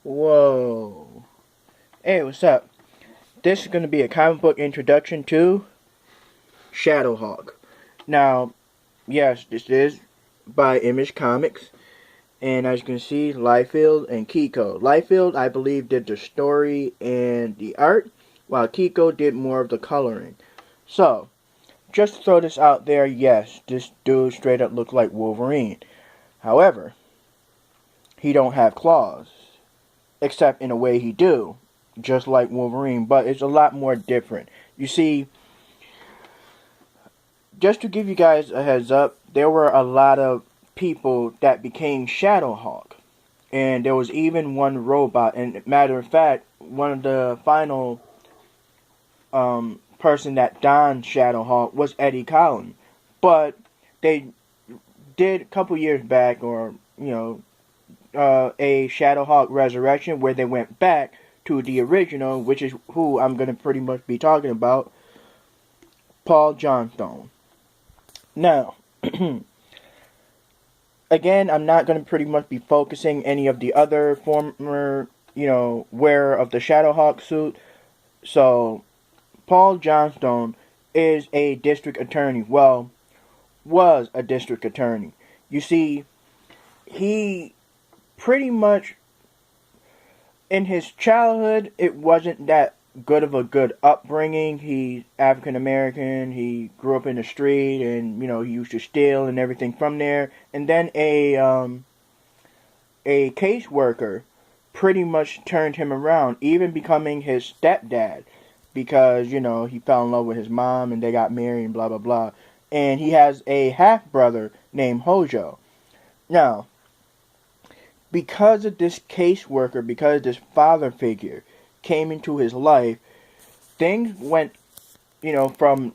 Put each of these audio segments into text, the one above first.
Whoa. Hey, what's up? This is going to be a comic book introduction to ShadowHawk. Now, yes, this is by Image Comics. And as you can see, Liefeld and Kiko. Liefeld, I believe, did the story and the art, while Kiko did more of the coloring. So, just to throw this out there, yes, this dude straight up looked like Wolverine. However, he don't have claws. Except in a way he do, just like Wolverine, but it's a lot more different. You see, just to give you guys a heads up, there were a lot of people that became ShadowHawk, and there was even one robot. And matter of fact, one of the final person that donned ShadowHawk was Eddie Collin, but they did a couple years back, or a ShadowHawk Resurrection, where they went back to the original, which is who I'm going to pretty much be talking about, Paul Johnstone. Now, again, I'm not going to pretty much be focusing any of the other former, wearer of the ShadowHawk suit. So, Paul Johnstone is a district attorney. Well, was a district attorney. You see, he pretty much, in his childhood, it wasn't that good of a good upbringing. He's African American. He grew up in the street, and he used to steal and everything from there. And then a caseworker pretty much turned him around, even becoming his stepdad, because he fell in love with his mom and they got married and blah blah blah. And he has a half brother named Hojo. Now, because of this caseworker, because this father figure came into his life, things went, from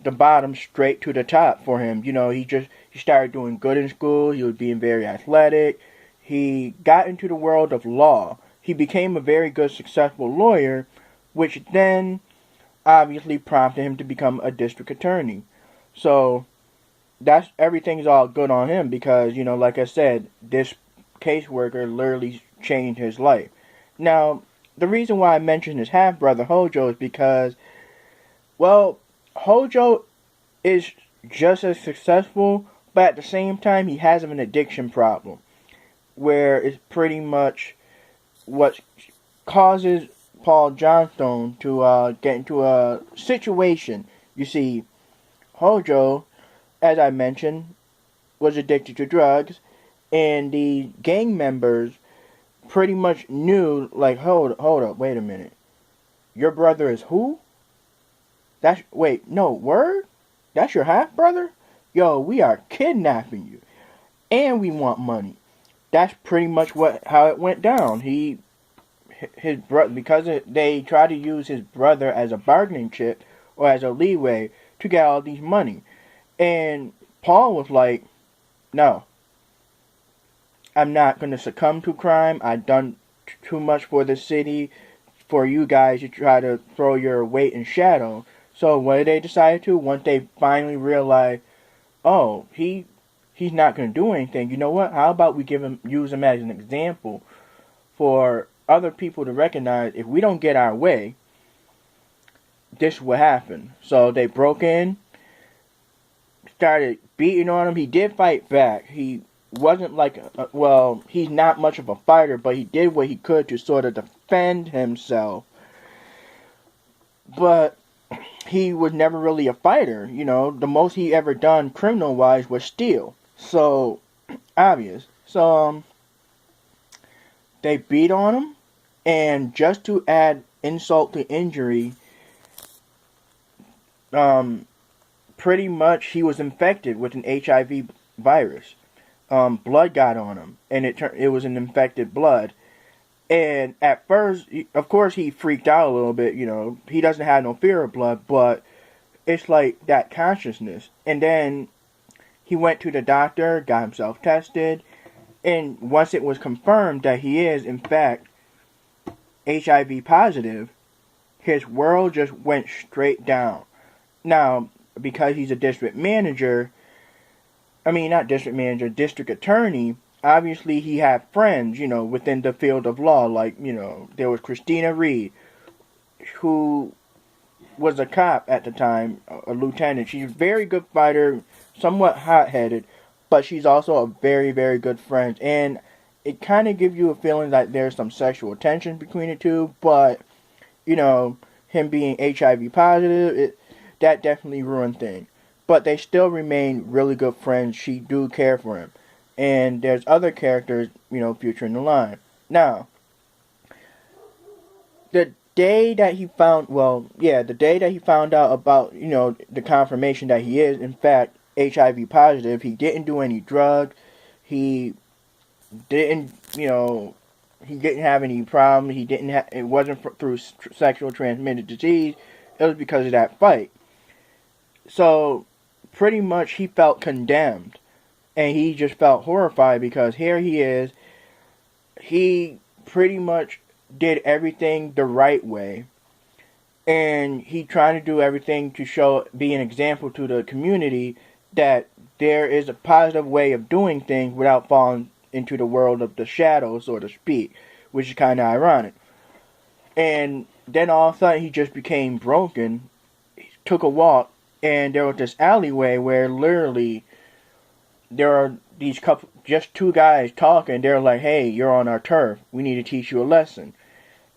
the bottom straight to the top for him. He started doing good in school. He was being very athletic. He got into the world of law. He became a very good, successful lawyer, which then obviously prompted him to become a district attorney. So everything's all good on him because, like I said, this caseworker literally changed his life. Now, the reason why I mentioned his half-brother Hojo is because, well, Hojo is just as successful, but at the same time he has an addiction problem, where it's pretty much what causes Paul Johnstone to get into a situation. You see, Hojo, as I mentioned, was addicted to drugs, and the gang members pretty much knew, like, hold up, wait a minute. Your brother is who? Word? That's your half-brother? Yo, we are kidnapping you. And we want money. That's pretty much how it went down. His brother, because they tried to use his brother as a bargaining chip, or as a leeway, to get all these money. And Paul was like, no. I'm not going to succumb to crime. I've done too much for the city for you guys to try to throw your weight in shadow. So what did they decide to? Once they finally realized, oh, he's not going to do anything. You know what? How about we use him as an example for other people to recognize if we don't get our way, this will happen. So they broke in, started beating on him. He did fight back. He wasn't like, he's not much of a fighter, but he did what he could to sort of defend himself. But he was never really a fighter. The most he ever done criminal-wise was steal. So, obvious. So, they beat on him, and just to add insult to injury, pretty much he was infected with an HIV virus. Blood got on him, and it was an infected blood. And at first, of course, he freaked out a little bit. He doesn't have no fear of blood, but it's like that consciousness. And then he went to the doctor, got himself tested, and once it was confirmed that he is, in fact, HIV positive, his world just went straight down. Now, because he's a district manager, district attorney, obviously he had friends, within the field of law. Like, there was Christina Reed, who was a cop at the time, a lieutenant. She's a very good fighter, somewhat hot-headed, but she's also a very, very good friend. And it kind of gives you a feeling that there's some sexual tension between the two, but, him being HIV positive, that definitely ruined things. But they still remain really good friends. She do care for him. And there's other characters, future in the line. Now, the day that he found out about, the confirmation that he is, in fact, HIV positive, he didn't do any drugs. He didn't, he didn't have any problems. It wasn't through sexual transmitted disease. It was because of that fight. So, pretty much he felt condemned. And he just felt horrified because here he is. He pretty much did everything the right way. And he tried to do everything to be an example to the community that there is a positive way of doing things without falling into the world of the shadows, so to speak, which is kind of ironic. And then all of a sudden he just became broken. He took a walk, and there was this alleyway where literally there are just two guys talking. They're like, "Hey, you're on our turf. We need to teach you a lesson."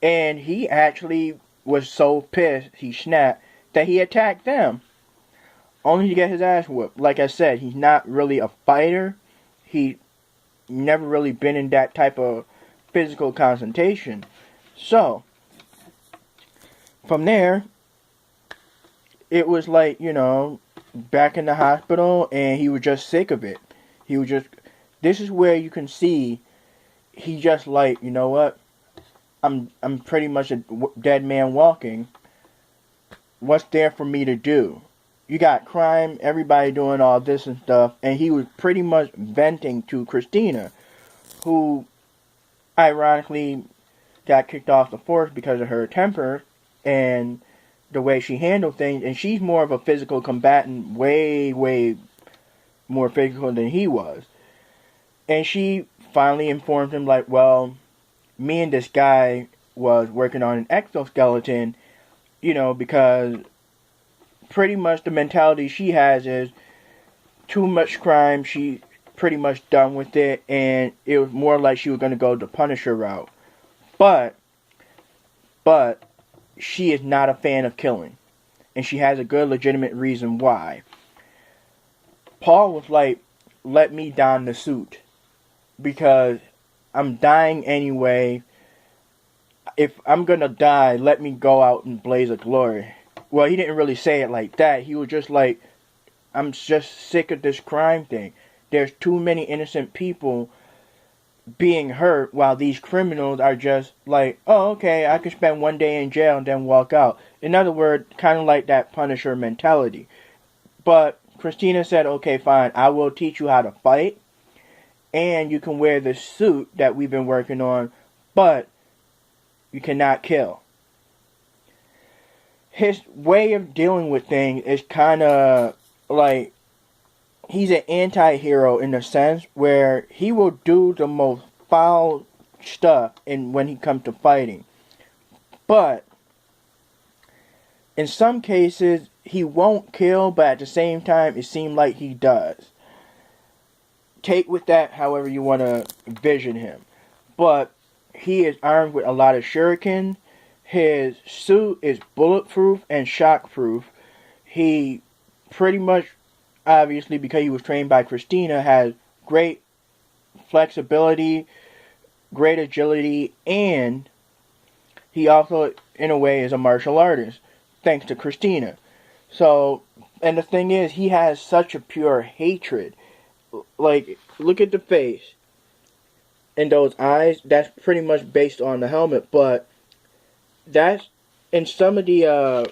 And he actually was so pissed, he snapped, that he attacked them, only to get his ass whooped. Like I said, he's not really a fighter. He never really been in that type of physical confrontation. So, from there, it was like, back in the hospital, and he was just sick of it. This is where you can see, he just like, you know what, I'm pretty much a dead man walking. What's there for me to do? You got crime, everybody doing all this and stuff, and he was pretty much venting to Christina, who ironically got kicked off the force because of her temper and the way she handled things, and she's more of a physical combatant, way, way more physical than he was. And she finally informed him, like, well, me and this guy was working on an exoskeleton, because pretty much the mentality she has is too much crime, she pretty much done with it, and it was more like she was going to go the Punisher route. But she is not a fan of killing, and she has a good legitimate reason why. Paul was like, let me don the suit, because I'm dying anyway. If I'm gonna die, let me go out in blaze of glory. Well, he didn't really say it like that. He was just like, I'm just sick of this crime thing. There's too many innocent people being hurt while these criminals are just like, oh, okay, I can spend one day in jail and then walk out. In other words, kind of like that Punisher mentality. But Christina said, okay, fine, I will teach you how to fight, and you can wear this suit that we've been working on, but you cannot kill. His way of dealing with things is kind of like, he's an anti-hero in the sense where he will do the most foul stuff when he comes to fighting. But in some cases, he won't kill, but at the same time, it seems like he does. Take with that however you want to vision him. But he is armed with a lot of shuriken. His suit is bulletproof and shockproof. He pretty much, obviously, because he was trained by Christina, has great flexibility, great agility, and he also, in a way, is a martial artist, thanks to Christina. So, and the thing is, he has such a pure hatred. Like, look at the face and those eyes. That's pretty much based on the helmet, but that's in some of the,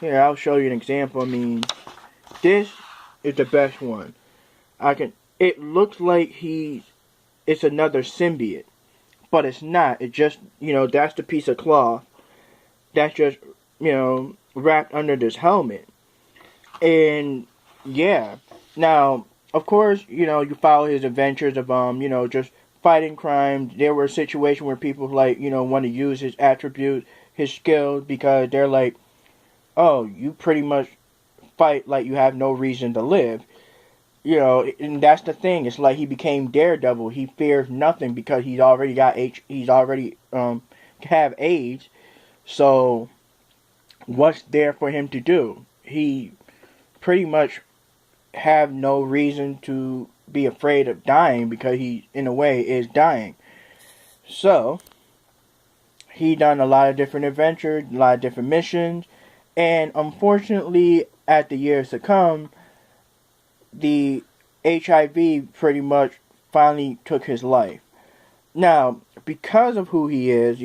here, I'll show you an example. I mean, this is the best one. It looks like it's another symbiote, but it's not. It just, that's the piece of cloth that's just, wrapped under this helmet. And, yeah. Now, of course, you follow his adventures of just fighting crime. There were situations where people like want to use his attributes, his skills, because they're like, oh, you pretty much fight like you have no reason to live. And that's the thing. It's like he became Daredevil. He fears nothing because he's already got he's already have AIDS. So what's there for him to do? He pretty much have no reason to be afraid of dying because he, in a way, is dying. So he done a lot of different adventures, a lot of different missions, and unfortunately, as the years to come, the HIV pretty much finally took his life. Now, because of who he is,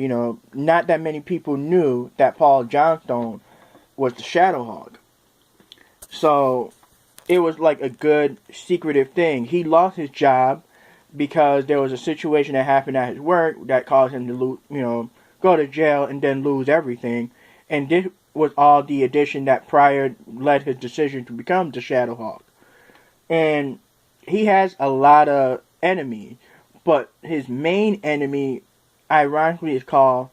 not that many people knew that Paul Johnstone was the ShadowHawk. So, it was like a good secretive thing. He lost his job because there was a situation that happened at his work that caused him to go to jail and then lose everything. And this was all the addition that prior led his decision to become the ShadowHawk. And he has a lot of enemies, but his main enemy, ironically, is called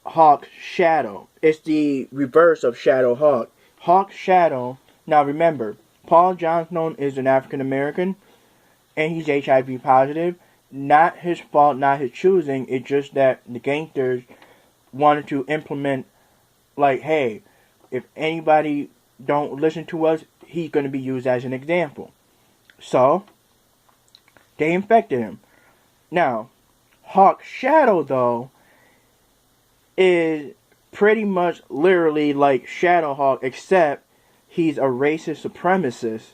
Hawk Shadow. It's the reverse of ShadowHawk. Hawk Shadow. Now remember, Paul Johnstone is an African American, and he's HIV positive. Not his fault, not his choosing. It's just that the gangsters wanted to implement, like, hey, if anybody don't listen to us, he's going to be used as an example. So, they infected him. Now, Hawk Shadow, though, is pretty much literally like ShadowHawk, except he's a racist supremacist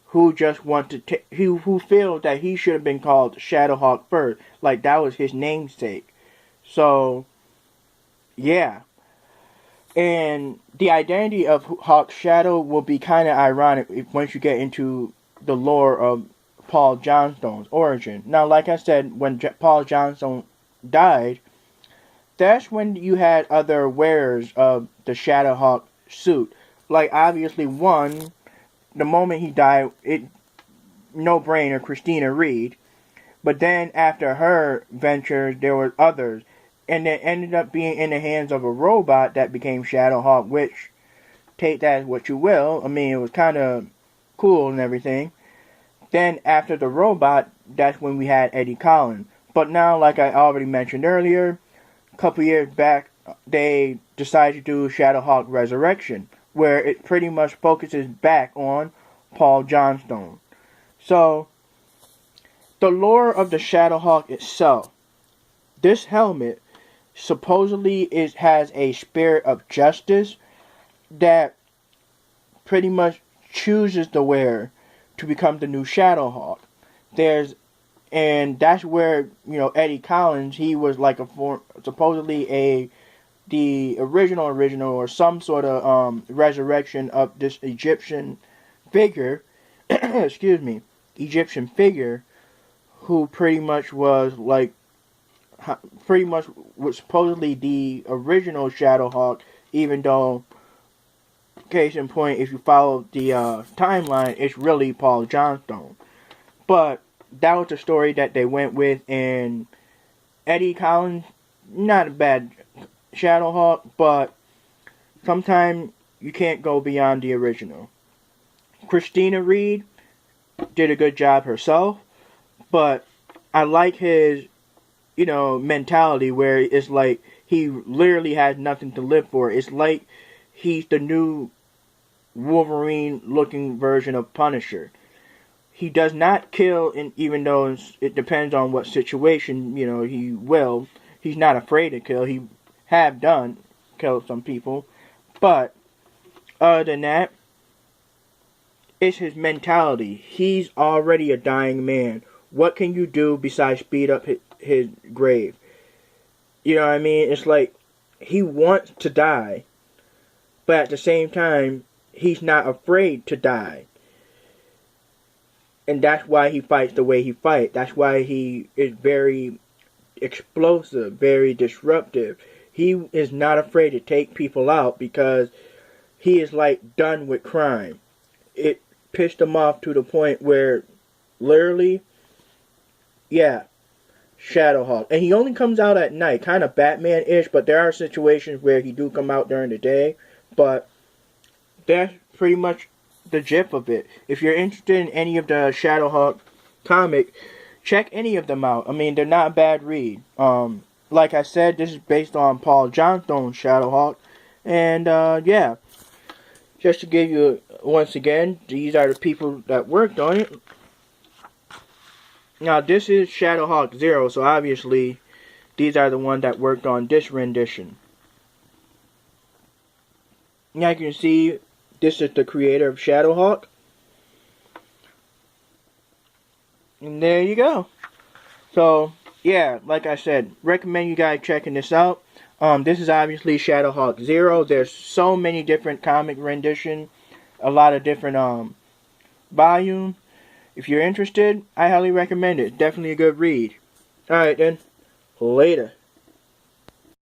who just who feels that he should have been called ShadowHawk first. Like, that was his namesake. So, yeah. And the identity of Hawk Shadow will be kind of ironic once you get into the lore of Paul Johnstone's origin. Now, like I said, when Paul Johnstone died, that's when you had other wearers of the ShadowHawk suit. Like, obviously, one, the moment he died, no-brainer, Christina Reed. But then, after her ventures, there were others. And it ended up being in the hands of a robot that became ShadowHawk, which, take that as what you will. I mean, it was kind of cool and everything. Then, after the robot, that's when we had Eddie Collins. But now, like I already mentioned earlier, a couple years back, they decided to do ShadowHawk Resurrection, where it pretty much focuses back on Paul Johnstone. So, the lore of the ShadowHawk itself. This helmet supposedly has a spirit of justice that pretty much chooses the wearer to become the new ShadowHawk. And that's where, Eddie Collins, he was like supposedly the original or some sort of resurrection of this Egyptian figure, Egyptian figure, who pretty much was supposedly the original ShadowHawk, even though, case in point, if you follow the timeline, it's really Paul Johnstone. But that was the story that they went with, and Eddie Collins, not a bad ShadowHawk, but sometimes you can't go beyond the original. Christina Reed did a good job herself, but I like his, mentality where it's like he literally has nothing to live for. It's like he's the new Wolverine looking version of Punisher. He does not kill, even though it depends on what situation, he will. He's not afraid to kill. He have killed some people. But, other than that, it's his mentality. He's already a dying man. What can you do besides speed up his grave? You know what I mean? It's like, he wants to die. But at the same time, he's not afraid to die. And that's why he fights the way he fights. That's why he is very explosive, very disruptive. He is not afraid to take people out because he is like done with crime. pissed him off to the point where, literally, yeah, ShadowHawk. And he only comes out at night, kind of Batman-ish, but there are situations where he do come out during the day. But that's pretty much the gist of it. If you're interested in any of the ShadowHawk comic, check any of them out. I mean, they're not a bad read. Like I said, this is based on Paul Johnstone's ShadowHawk. And, yeah. Just to give you, once again, these are the people that worked on it. Now, this is ShadowHawk 0, so obviously, these are the ones that worked on this rendition. Now you can see, this is the creator of ShadowHawk. And there you go. So, yeah, like I said, recommend you guys checking this out. This is obviously ShadowHawk 0. There's so many different comic renditions, a lot of different volumes. If you're interested, I highly recommend it. Definitely a good read. Alright then, later.